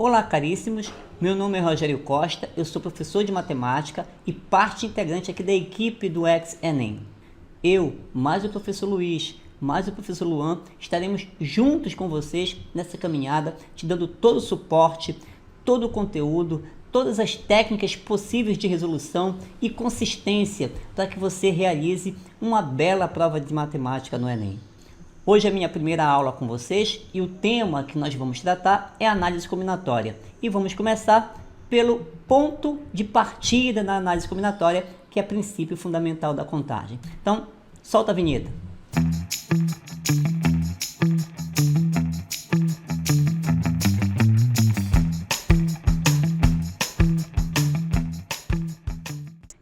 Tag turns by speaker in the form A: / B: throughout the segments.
A: Olá, caríssimos, meu nome é Rogério Costa, eu sou professor de matemática e parte integrante aqui da equipe do Ex-ENEM. Eu, mais o professor Luiz, mais o professor Luan, estaremos juntos com vocês nessa caminhada, te dando todo o suporte, todo o conteúdo, todas as técnicas possíveis de resolução e consistência para que você realize uma bela prova de matemática no Enem. Hoje é a minha primeira aula com vocês e o tema que nós vamos tratar é análise combinatória. E vamos começar pelo ponto de partida na análise combinatória, que é o princípio fundamental da contagem. Então, solta a vinheta.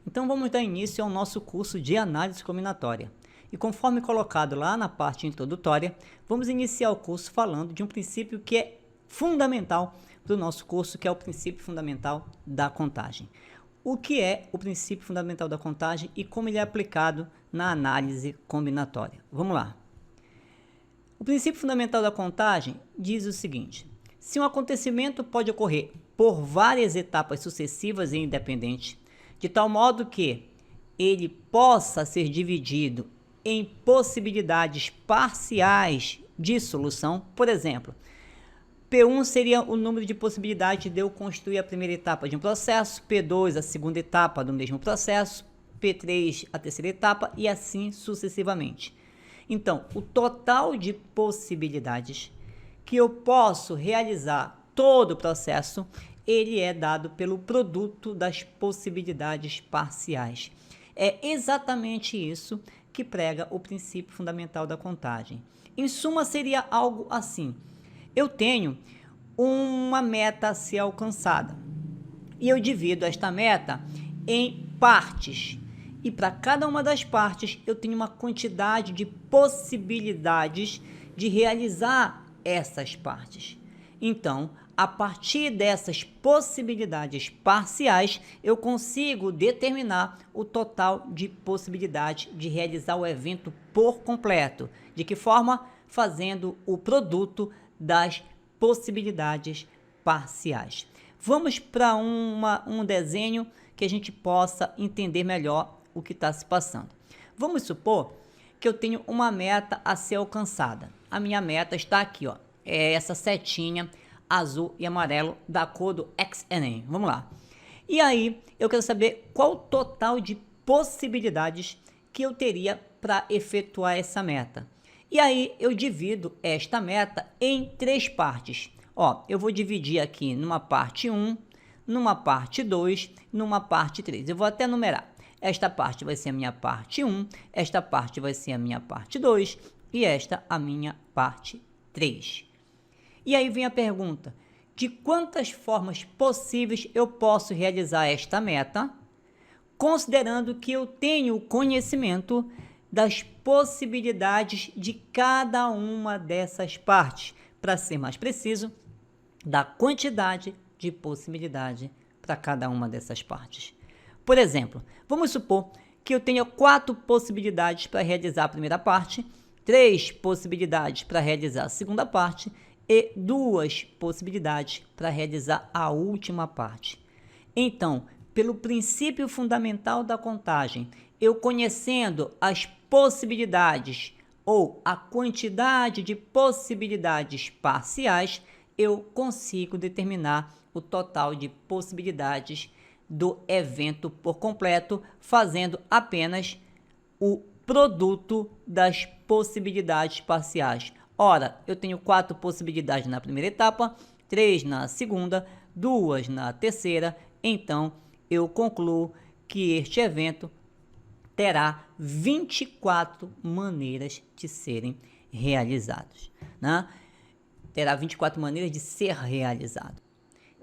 A: Então vamos dar início ao nosso curso de análise combinatória. E conforme colocado lá na parte introdutória, vamos iniciar o curso falando de um princípio que é fundamental para o nosso curso, que é o princípio fundamental da contagem. O que é o princípio fundamental da contagem e como ele é aplicado na análise combinatória? Vamos lá. O princípio fundamental da contagem diz o seguinte: se um acontecimento pode ocorrer por várias etapas sucessivas e independentes, de tal modo que ele possa ser dividido em possibilidades parciais de solução, por exemplo, P1 seria o número de possibilidades de eu construir a primeira etapa de um processo, P2 a segunda etapa do mesmo processo, P3 a terceira etapa e assim sucessivamente. Então, o total de possibilidades que eu posso realizar todo o processo, ele é dado pelo produto das possibilidades parciais. É exatamente isso que prega o princípio fundamental da contagem. Em suma, seria algo assim: eu tenho uma meta a ser alcançada e eu divido esta meta em partes, e para cada uma das partes eu tenho uma quantidade de possibilidades de realizar essas partes. Então, a partir dessas possibilidades parciais, eu consigo determinar o total de possibilidades de realizar o evento por completo. De que forma? Fazendo o produto das possibilidades parciais. Vamos para um desenho que a gente possa entender melhor o que está se passando. Vamos supor que eu tenho uma meta a ser alcançada. A minha meta está aqui, ó, é essa setinha azul e amarelo da cor do Ex-ENEM. Vamos lá. E aí, eu quero saber qual o total de possibilidades que eu teria para efetuar essa meta. E aí, eu divido esta meta em três partes. Ó, eu vou dividir aqui numa parte 1, numa parte 2, numa parte 3. Eu vou até numerar. Esta parte vai ser a minha parte 1, esta parte vai ser a minha parte 2 e esta a minha parte 3. E aí vem a pergunta: de quantas formas possíveis eu posso realizar esta meta, considerando que eu tenho conhecimento das possibilidades de cada uma dessas partes, para ser mais preciso, da quantidade de possibilidade para cada uma dessas partes. Por exemplo, vamos supor que eu tenha 4 possibilidades para realizar a primeira parte, 3 possibilidades para realizar a segunda parte e 2 possibilidades para realizar a última parte. Então, pelo princípio fundamental da contagem, eu conhecendo as possibilidades ou a quantidade de possibilidades parciais, eu consigo determinar o total de possibilidades do evento por completo, fazendo apenas o produto das possibilidades parciais. Ora, eu tenho 4 possibilidades na primeira etapa, 3 na segunda, 2 na terceira, então eu concluo que este evento terá 24 maneiras de serem realizados, né? Terá 24 maneiras de ser realizado.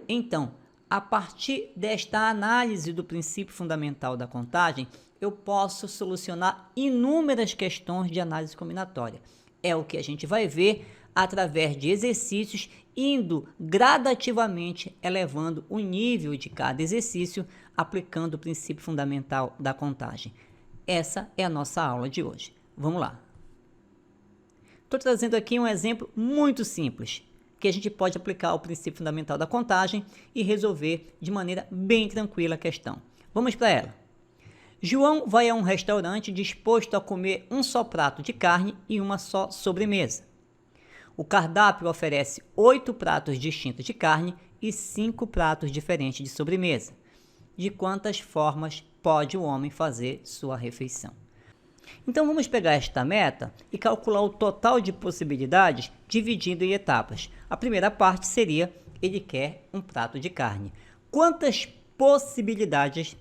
A: Então, a partir desta análise do princípio fundamental da contagem, eu posso solucionar inúmeras questões de análise combinatória. É o que a gente vai ver através de exercícios, indo gradativamente elevando o nível de cada exercício, aplicando o princípio fundamental da contagem. Essa é a nossa aula de hoje. Vamos lá. Estou trazendo aqui um exemplo muito simples. que a gente pode aplicar o princípio fundamental da contagem e resolver de maneira bem tranquila a questão. Vamos para ela. João vai a um restaurante disposto a comer um só prato de carne e uma só sobremesa. O cardápio oferece 8 pratos distintos de carne e 5 pratos diferentes de sobremesa. De quantas formas pode o homem fazer sua refeição? Então vamos pegar esta meta e calcular o total de possibilidades dividindo em etapas. A primeira parte seria, ele quer um prato de carne. Quantas possibilidades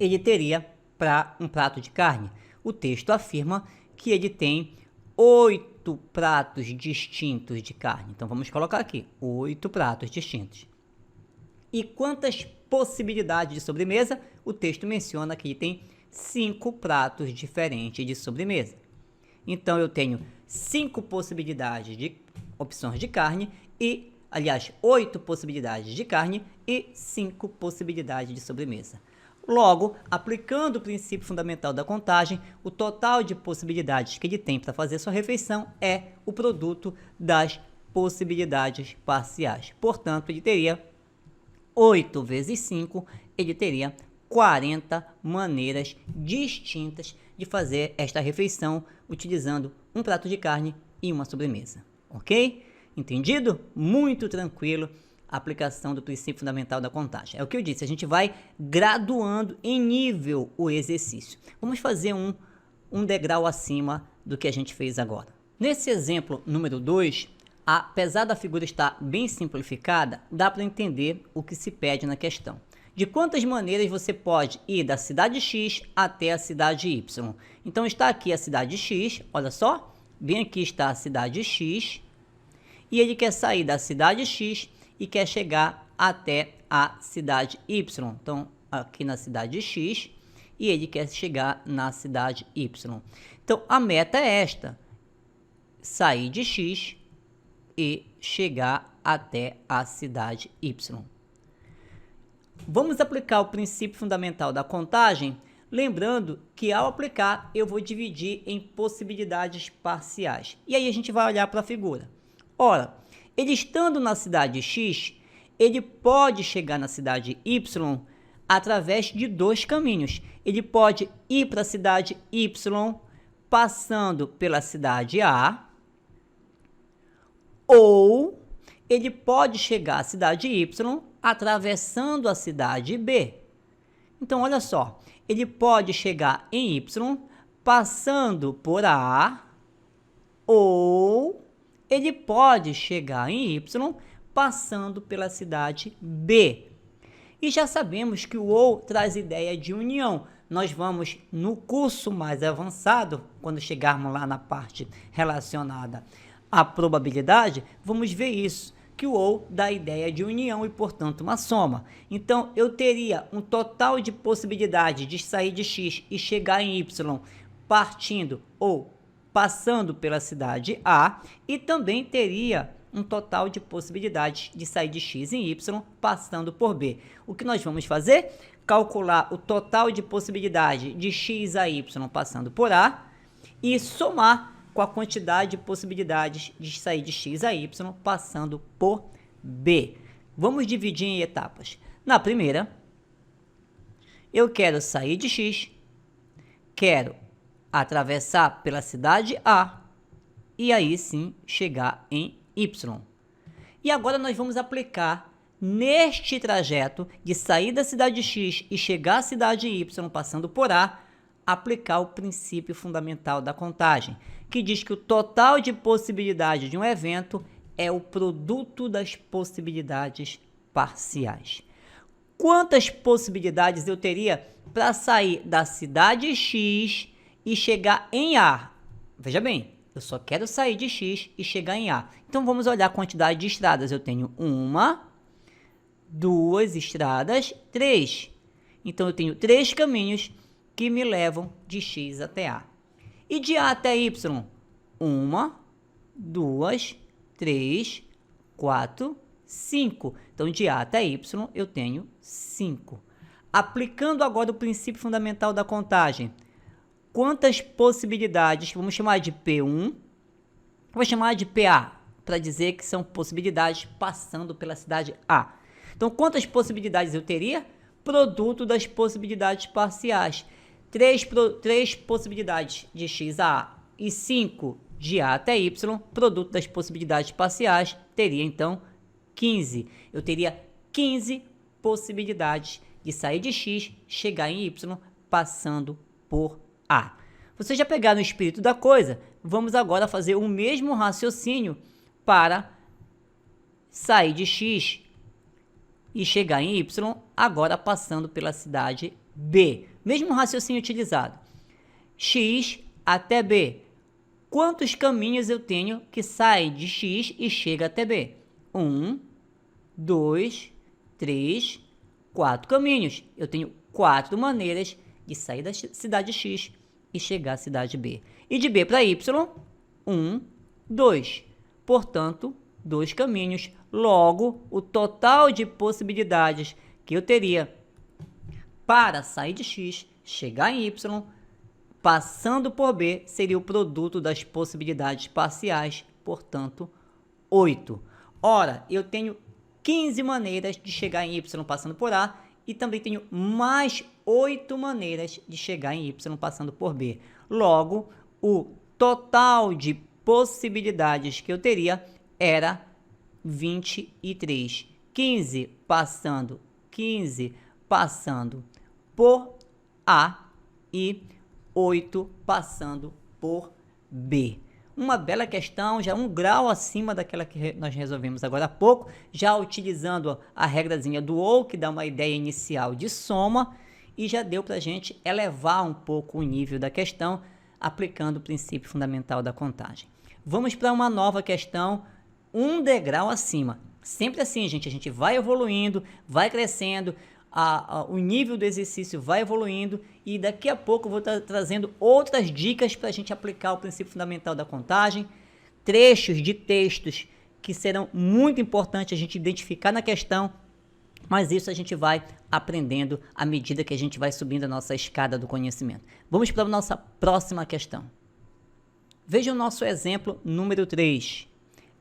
A: ele teria para um prato de carne? O texto afirma que ele tem 8 pratos distintos de carne. Então vamos colocar aqui, 8 pratos distintos. E quantas possibilidades de sobremesa? O texto menciona que ele tem 5 pratos diferentes de sobremesa. Então eu tenho 5 possibilidades de opções de carne e, aliás, 8 possibilidades de carne e 5 possibilidades de sobremesa. Logo, aplicando o princípio fundamental da contagem, o total de possibilidades que ele tem para fazer sua refeição é o produto das possibilidades parciais. Portanto, ele teria 8 vezes 5, ele teria 40 maneiras distintas de fazer esta refeição, utilizando um prato de carne e uma sobremesa. Ok? Entendido? Muito tranquilo a aplicação do princípio fundamental da contagem. É o que eu disse, a gente vai graduando em nível o exercício. Vamos fazer um degrau acima do que a gente fez agora. Nesse exemplo número 2, apesar da figura estar bem simplificada, dá para entender o que se pede na questão. De quantas maneiras você pode ir da cidade X até a cidade Y? Então está aqui a cidade X, olha só, bem aqui está a cidade X, e ele quer sair da cidade X e quer chegar até a cidade Y. Então, aqui na cidade X, e ele quer chegar na cidade Y. Então, a meta é esta, sair de X e chegar até a cidade Y. Vamos aplicar o princípio fundamental da contagem, lembrando que ao aplicar eu vou dividir em possibilidades parciais. E aí a gente vai olhar para a figura. Ora, ele estando na cidade X, ele pode chegar na cidade Y através de 2 caminhos. Ele pode ir para a cidade Y passando pela cidade A, ou ele pode chegar à cidade Y atravessando a cidade B. Então, olha só, ele pode chegar em Y passando por A, ou ele pode chegar em Y passando pela cidade B. E já sabemos que o ou traz ideia de união. Nós vamos, no curso mais avançado, quando chegarmos lá na parte relacionada à probabilidade, vamos ver isso, que o ou dá a ideia de união e, portanto, uma soma. Então, eu teria um total de possibilidade de sair de X e chegar em Y partindo ou passando pela cidade A, e também teria um total de possibilidades de sair de X em Y passando por B. O que nós vamos fazer? Calcular o total de possibilidade de X a Y passando por A e somar com a quantidade de possibilidades de sair de X a Y passando por B. Vamos dividir em etapas. Na primeira, eu quero sair de X, quero atravessar pela cidade A e aí sim chegar em Y. E agora nós vamos aplicar neste trajeto de sair da cidade X e chegar à cidade Y passando por A, aplicar o princípio fundamental da contagem, que diz que o total de possibilidade de um evento é o produto das possibilidades parciais. Quantas possibilidades eu teria para sair da cidade X e chegar em A? Veja bem, eu só quero sair de X e chegar em A. Então vamos olhar a quantidade de estradas. Eu tenho 1, 2 estradas, 3. Então eu tenho 3 caminhos que me levam de X até A. E de A até Y? 1, 2, 3, 4, 5. Então, de A até Y, eu tenho 5. Aplicando agora o princípio fundamental da contagem, quantas possibilidades, vamos chamar de P1, vou chamar de PA, para dizer que são possibilidades passando pela cidade A. Então, quantas possibilidades eu teria? Produto das possibilidades parciais. 3 possibilidades de x a A e 5 de A até Y, produto das possibilidades parciais, teria então 15. Eu teria 15 possibilidades de sair de x, chegar em y, passando por A. Vocês já pegaram o espírito da coisa? Vamos agora fazer o mesmo raciocínio para sair de x e chegar em y, agora passando pela cidade B. Mesmo raciocínio utilizado. X até B. Quantos caminhos eu tenho que saem de x e chega até B? 1, 2, 3, 4 caminhos. Eu tenho 4 maneiras de sair da cidade X e chegar à cidade B. E de B para Y, 1, 2. Portanto, 2 caminhos. Logo, o total de possibilidades que eu teria para sair de X, chegar em Y, passando por B, seria o produto das possibilidades parciais, portanto, 8. Ora, eu tenho 15 maneiras de chegar em Y passando por A e também tenho mais 8 maneiras de chegar em Y passando por B. Logo, o total de possibilidades que eu teria era 23. 15 passando por A e 8 passando por B. Uma bela questão, já um grau acima daquela que nós resolvemos agora há pouco, já utilizando a regrazinha do OU, que dá uma ideia inicial de soma, e já deu para a gente elevar um pouco o nível da questão, aplicando o princípio fundamental da contagem. Vamos para uma nova questão, um degrau acima. Sempre assim, gente, a gente vai evoluindo, vai crescendo, o nível do exercício vai evoluindo e daqui a pouco eu vou estar trazendo outras dicas para a gente aplicar o princípio fundamental da contagem, trechos de textos que serão muito importantes a gente identificar na questão, mas isso a gente vai aprendendo à medida que a gente vai subindo a nossa escada do conhecimento. Vamos para a nossa próxima questão. Veja o nosso exemplo número 3.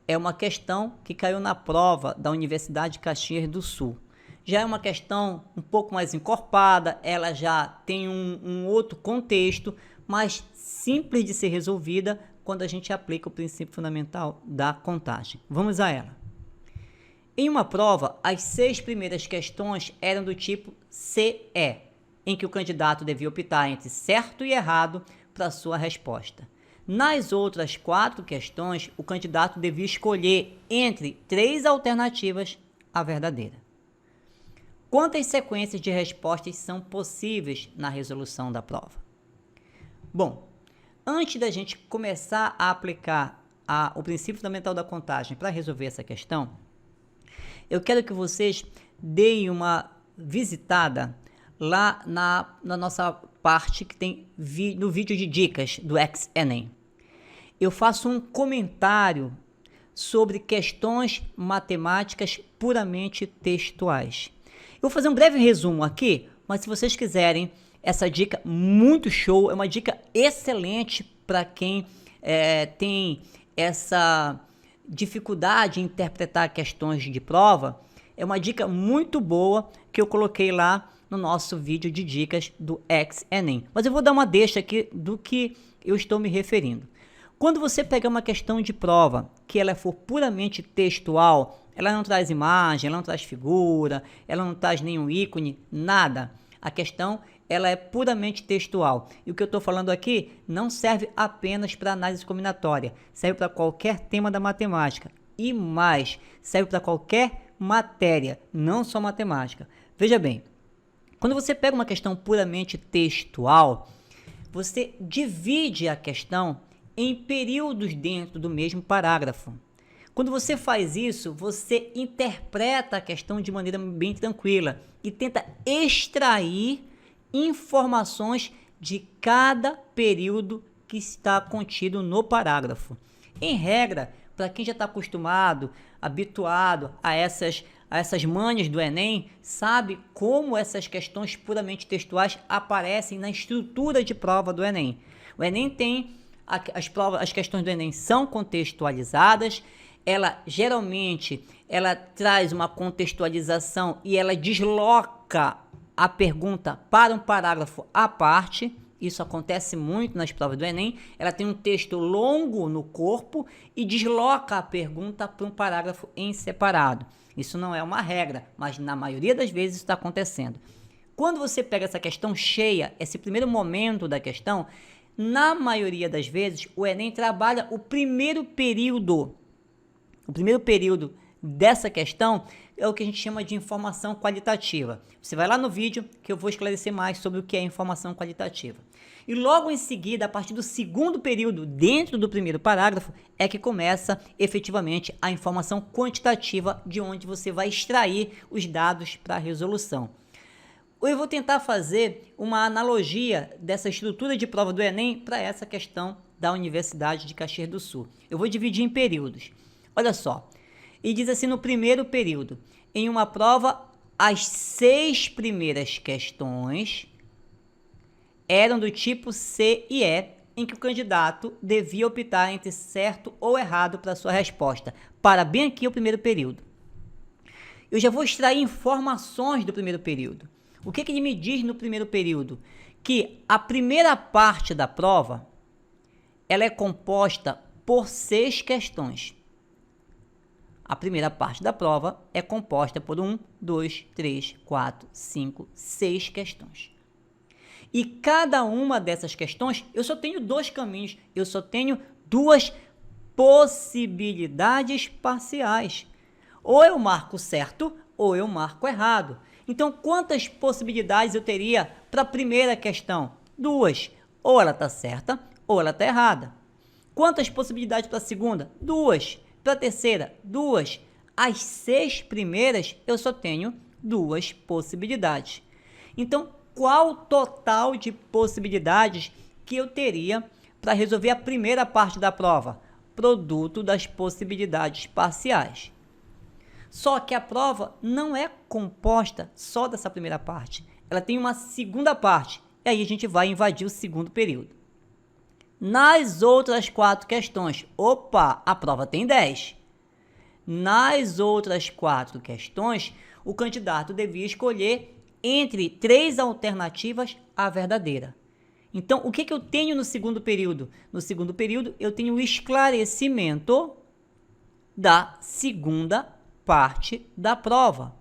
A: É uma questão que caiu na prova da Universidade de Caxias do Sul. Já é uma questão um pouco mais encorpada, ela já tem um outro contexto, mas simples de ser resolvida quando a gente aplica o princípio fundamental da contagem. Vamos a ela. Em uma prova, as 6 primeiras questões eram do tipo CE, em que o candidato devia optar entre certo e errado para sua resposta. Nas outras 4 questões, o candidato devia escolher entre 3 alternativas a verdadeira. Quantas sequências de respostas são possíveis na resolução da prova? Bom, antes da gente começar a aplicar o princípio fundamental da contagem para resolver essa questão, eu quero que vocês deem uma visitada lá na nossa parte que tem no vídeo de dicas do Ex-ENEM. Eu faço um comentário sobre questões matemáticas puramente textuais. Eu vou fazer um breve resumo aqui, mas se vocês quiserem, essa dica muito show, é uma dica excelente para quem tem essa dificuldade em interpretar questões de prova. É uma dica muito boa que eu coloquei lá no nosso vídeo de dicas do Ex-ENEM. Mas eu vou dar uma deixa aqui do que eu estou me referindo. Quando você pegar uma questão de prova que ela for puramente textual, ela não traz imagem, ela não traz figura, ela não traz nenhum ícone, nada. A questão ela é puramente textual. E o que eu estou falando aqui não serve apenas para análise combinatória, serve para qualquer tema da matemática. E mais, serve para qualquer matéria, não só matemática. Veja bem, quando você pega uma questão puramente textual, você divide a questão em períodos dentro do mesmo parágrafo. Quando você faz isso, você interpreta a questão de maneira bem tranquila e tenta extrair informaçõões de cada período que está contido no parágrafo. Em regra, para quem já está acostumado, habituado a essas manhas do Enem, sabe como essas questões puramente textuais aparecem na estrutura de prova do Enem. O Enem tem as questões do Enem são contextualizadas, ela geralmente ela traz uma contextualização e ela desloca a pergunta para um parágrafo à parte. Isso acontece muito nas provas do Enem. Ela tem um texto longo no corpo e desloca a pergunta para um parágrafo em separado. Isso não é uma regra, mas na maioria das vezes isso está acontecendo. Quando você pega essa questão cheia, esse primeiro momento da questão, na maioria das vezes o Enem trabalha o primeiro período. O primeiro período dessa questão é o que a gente chama de informação qualitativa. Você vai lá no vídeo que eu vou esclarecer mais sobre o que é informação qualitativa. E logo em seguida, a partir do segundo período, dentro do primeiro parágrafo, é que começa efetivamente a informação quantitativa, de onde você vai extrair os dados para a resolução. Eu vou tentar fazer uma analogia dessa estrutura de prova do Enem para essa questão da Universidade de Caxias do Sul. Eu vou dividir em períodos. Olha só, e diz assim no primeiro período, em uma prova, as 6 primeiras questões eram do tipo C e E, em que o candidato devia optar entre certo ou errado para sua resposta. Para bem aqui o primeiro período. Eu já vou extrair informações do primeiro período. O que ele me diz no primeiro período? Que a primeira parte da prova, ela é composta por 6 questões. A primeira parte da prova é composta por 1, 2, 3, 4, 5, 6 questões. E cada uma dessas questões, eu só tenho 2 caminhos, eu só tenho 2 possibilidades parciais. Ou eu marco certo, ou eu marco errado. Então, quantas possibilidades eu teria para a primeira questão? 2. Ou ela está certa, ou ela está errada. Quantas possibilidades para a segunda? 2. Para a terceira, 2. As 6 primeiras, eu só tenho 2 possibilidades. Então, qual o total de possibilidades que eu teria para resolver a primeira parte da prova? Produto das possibilidades parciais. Só que a prova não é composta só dessa primeira parte. Ela tem uma segunda parte. E aí a gente vai invadir o segundo período. Nas outras 4 questões, a prova tem 10. Nas outras 4 questões, o candidato devia escolher entre 3 alternativas a verdadeira. Então, o que eu tenho no segundo período? No segundo período, eu tenho o esclarecimento da segunda parte da prova,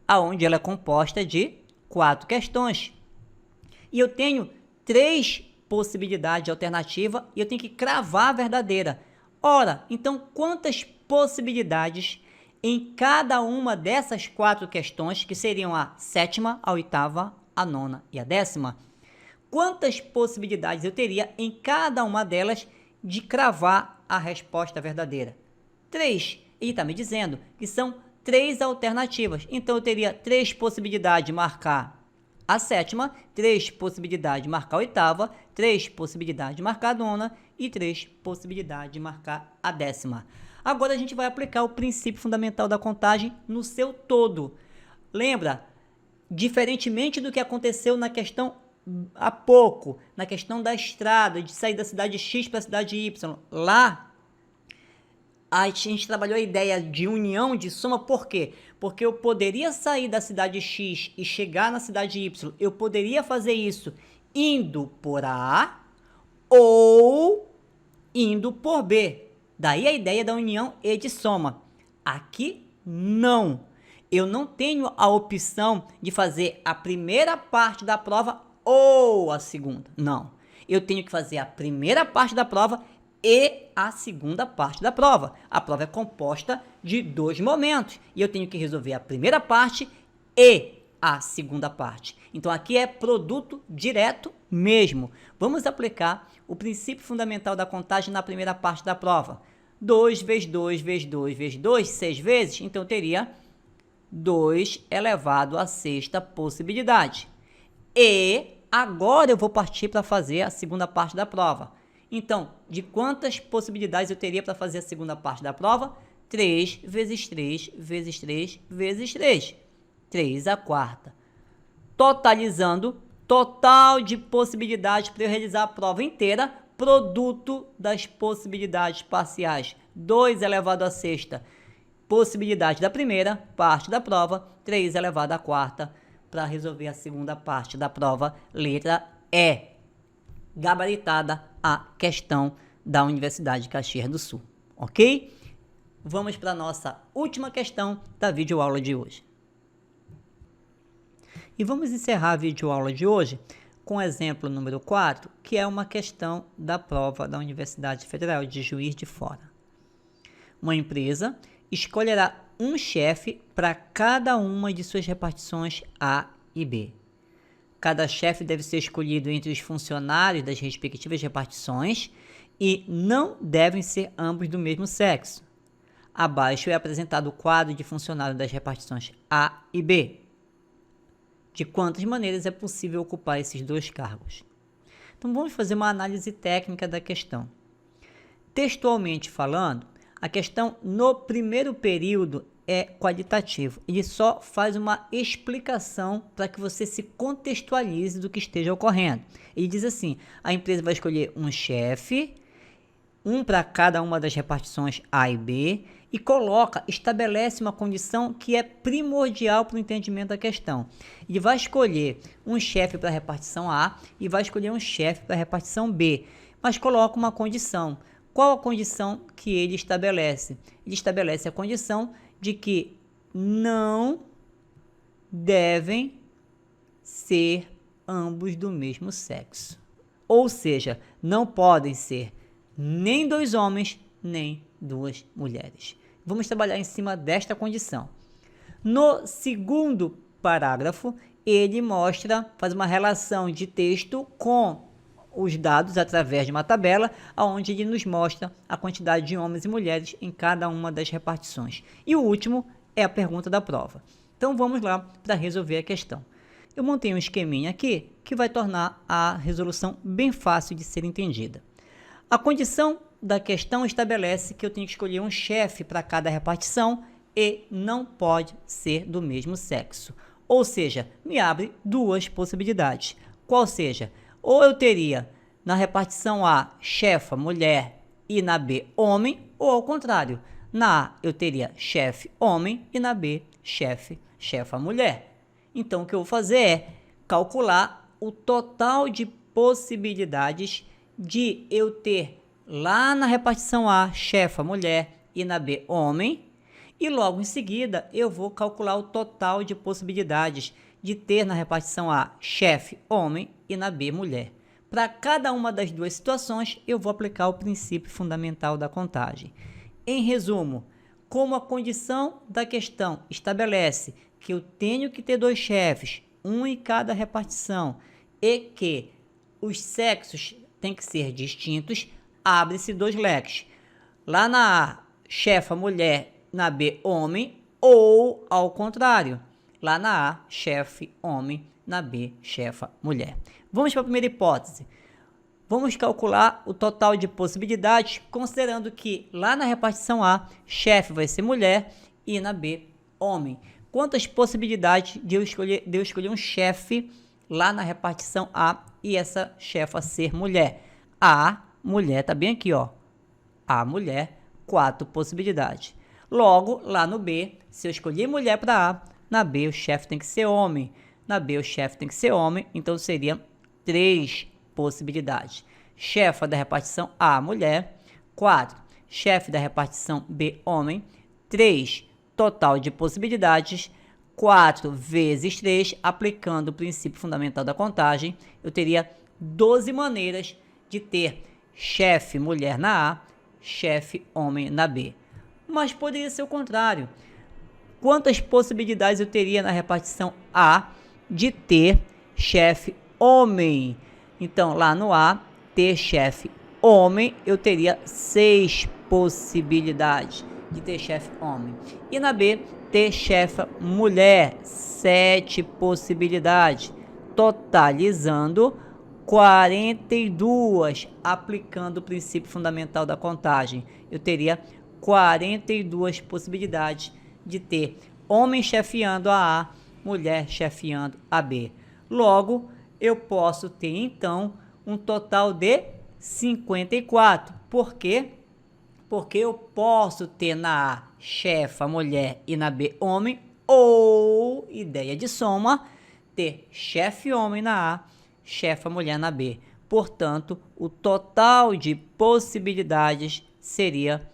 A: aonde ela é composta de 4 questões. E eu tenho 3 possibilidades de alternativa e eu tenho que cravar a verdadeira. Ora, então quantas possibilidades em cada uma dessas 4 questões, que seriam a 7ª, a 8ª, a 9ª e a 10ª, quantas possibilidades eu teria em cada uma delas de cravar a resposta verdadeira? 3. Ele está me dizendo que são 3 alternativas. Então, eu teria 3 possibilidades de marcar a 7ª, 3 possibilidades de marcar a 8ª, 3 possibilidades de marcar a 9ª e 3 possibilidades de marcar a 10ª. Agora, a gente vai aplicar o princípio fundamental da contagem no seu todo. Lembra? Diferentemente do que aconteceu na questão há pouco, na questão da estrada, de sair da cidade X para a cidade Y, lá a gente trabalhou a ideia de união, de soma, por quê? Porque eu poderia sair da cidade X e chegar na cidade Y. Eu poderia fazer isso indo por A ou indo por B. Daí a ideia da união e de soma. Aqui, não. Eu não tenho a opção de fazer a primeira parte da prova ou a segunda. Não. Eu tenho que fazer a primeira parte da prova e a segunda parte da prova. A prova é composta de 2 momentos e eu tenho que resolver a primeira parte e a segunda parte. Então aqui é produto direto mesmo. Vamos aplicar o princípio fundamental da contagem na primeira parte da prova. 2 vezes 2 vezes 2 vezes 2, 6 vezes, então eu teria 2 elevado à 6ª possibilidade. E agora eu vou partir para fazer a segunda parte da prova. Então, de quantas possibilidades eu teria para fazer a segunda parte da prova? 3 vezes 3 vezes 3 vezes 3. 3 a 4ª. Totalizando, total de possibilidades para eu realizar a prova inteira produto das possibilidades parciais. 2 elevado à sexta, possibilidade da primeira parte da prova. 3 elevado à quarta, para resolver a segunda parte da prova, letra E. Gabaritada a questão da Universidade de Caxias do Sul, ok? Vamos para a nossa última questão da videoaula de hoje. E vamos encerrar a videoaula de hoje com o exemplo número 4, que é uma questão da prova da Universidade Federal de Juiz de Fora. Uma empresa escolherá um chefe para cada uma de suas repartições A e B. Cada chefe deve ser escolhido entre os funcionários das respectivas repartições e não devem ser ambos do mesmo sexo. Abaixo é apresentado o quadro de funcionários das repartições A e B. De quantas maneiras é possível ocupar esses 2 cargos? Então vamos fazer uma análise técnica da questão. Textualmente falando, a questão no primeiro período é qualitativo. Ele só faz uma explicação para que você se contextualize do que esteja ocorrendo. Ele diz assim: a empresa vai escolher um chefe, um para cada uma das repartições A e B, e estabelece uma condição que é primordial para o entendimento da questão. Ele vai escolher um chefe para a repartição A e vai escolher um chefe para a repartição B, mas coloca uma condição. Qual a condição que ele estabelece? Ele estabelece a condição de que não devem ser ambos do mesmo sexo. Ou seja, não podem ser nem 2 homens, nem 2 mulheres. Vamos trabalhar em cima desta condição. No segundo parágrafo, ele faz uma relação de texto com os dados através de uma tabela, onde ele nos mostra a quantidade de homens e mulheres em cada uma das repartições. E o último é a pergunta da prova. Então vamos lá para resolver a questão. Eu montei um esqueminha aqui que vai tornar a resolução bem fácil de ser entendida. A condição da questão estabelece que eu tenho que escolher um chefe para cada repartição e não pode ser do mesmo sexo. Ou seja, me abre 2 possibilidades. Qual seja? Ou eu teria na repartição A chefa mulher e na B homem, ou ao contrário, na A eu teria chefe homem e na B chefa mulher. Então o que eu vou fazer é calcular o total de possibilidades de eu ter lá na repartição A chefa mulher e na B homem, e logo em seguida eu vou calcular o total de possibilidades de ter na repartição A chefe homem e na B mulher. Para cada uma das 2 situações, eu vou aplicar o princípio fundamental da contagem. Em resumo, como a condição da questão estabelece que eu tenho que ter 2 chefes, um em cada repartição, e que os sexos têm que ser distintos, abre-se 2 leques. Lá na A, chefa mulher, na B, homem, ou ao contrário. Lá na A, chefe homem, na B, chefa mulher. Vamos para a primeira hipótese. Vamos calcular o total de possibilidades, considerando que lá na repartição A, chefe vai ser mulher e na B, homem. Quantas possibilidades de eu escolher um chefe lá na repartição A e essa chefa ser mulher? A mulher está bem aqui, ó. A mulher, 4 possibilidades. Logo, lá no B, se eu escolher mulher para A, na B o chefe tem que ser homem. Na B o chefe tem que ser homem, então seria 3 possibilidades. Chefa da repartição A, mulher. 4. Chefe da repartição B, homem. 3. Total de possibilidades. 4 vezes 3, aplicando o princípio fundamental da contagem, eu teria 12 maneiras de ter chefe mulher na A, chefe homem na B. Mas poderia ser o contrário. Quantas possibilidades eu teria na repartição A de ter chefe homem? Então, lá no A, ter chefe homem, eu teria 6 possibilidades de ter chefe homem. E na B, ter chefa mulher, 7 possibilidades, totalizando 42, aplicando o princípio fundamental da contagem. Eu teria 42 possibilidades de ter homem chefiando a A, mulher chefiando a B. Logo, eu posso ter, então, um total de 54. Por quê? Porque eu posso ter na A chefa, mulher, e na B, homem, ou, ideia de soma, ter chefe homem na A, chefa mulher na B. Portanto, o total de possibilidades seria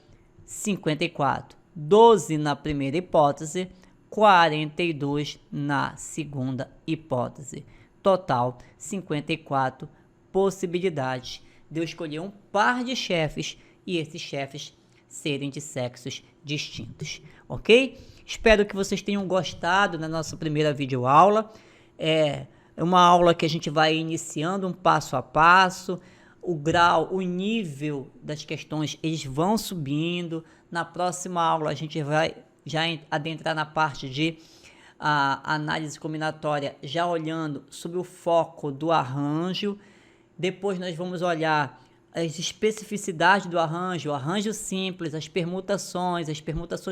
A: 54. 12 na primeira hipótese, 42 na segunda hipótese. Total, 54 possibilidades de eu escolher um par de chefes e esses chefes serem de sexos distintos, ok? Espero que vocês tenham gostado da nossa primeira videoaula. É uma aula que a gente vai iniciando um passo a passo, o grau, o nível das questões, eles vão subindo. Na próxima aula a gente vai já adentrar na parte de análise combinatória, já olhando sobre o foco do arranjo. Depois nós vamos olhar as especificidades do arranjo, o arranjo simples, as permutações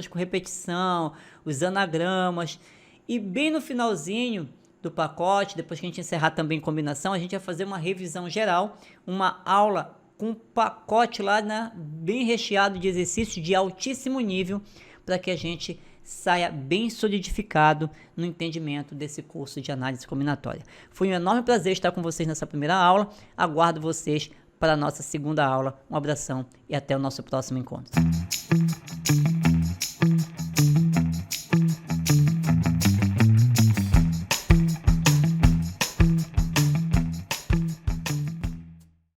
A: com repetição, os anagramas. E bem no finalzinho do pacote, depois que a gente encerrar também combinação, a gente vai fazer uma revisão geral, uma aula com um pacote lá, né, bem recheado de exercícios de altíssimo nível, para que a gente saia bem solidificado no entendimento desse curso de análise combinatória. Foi um enorme prazer estar com vocês nessa primeira aula. Aguardo vocês para a nossa segunda aula. Um abração e até o nosso próximo encontro.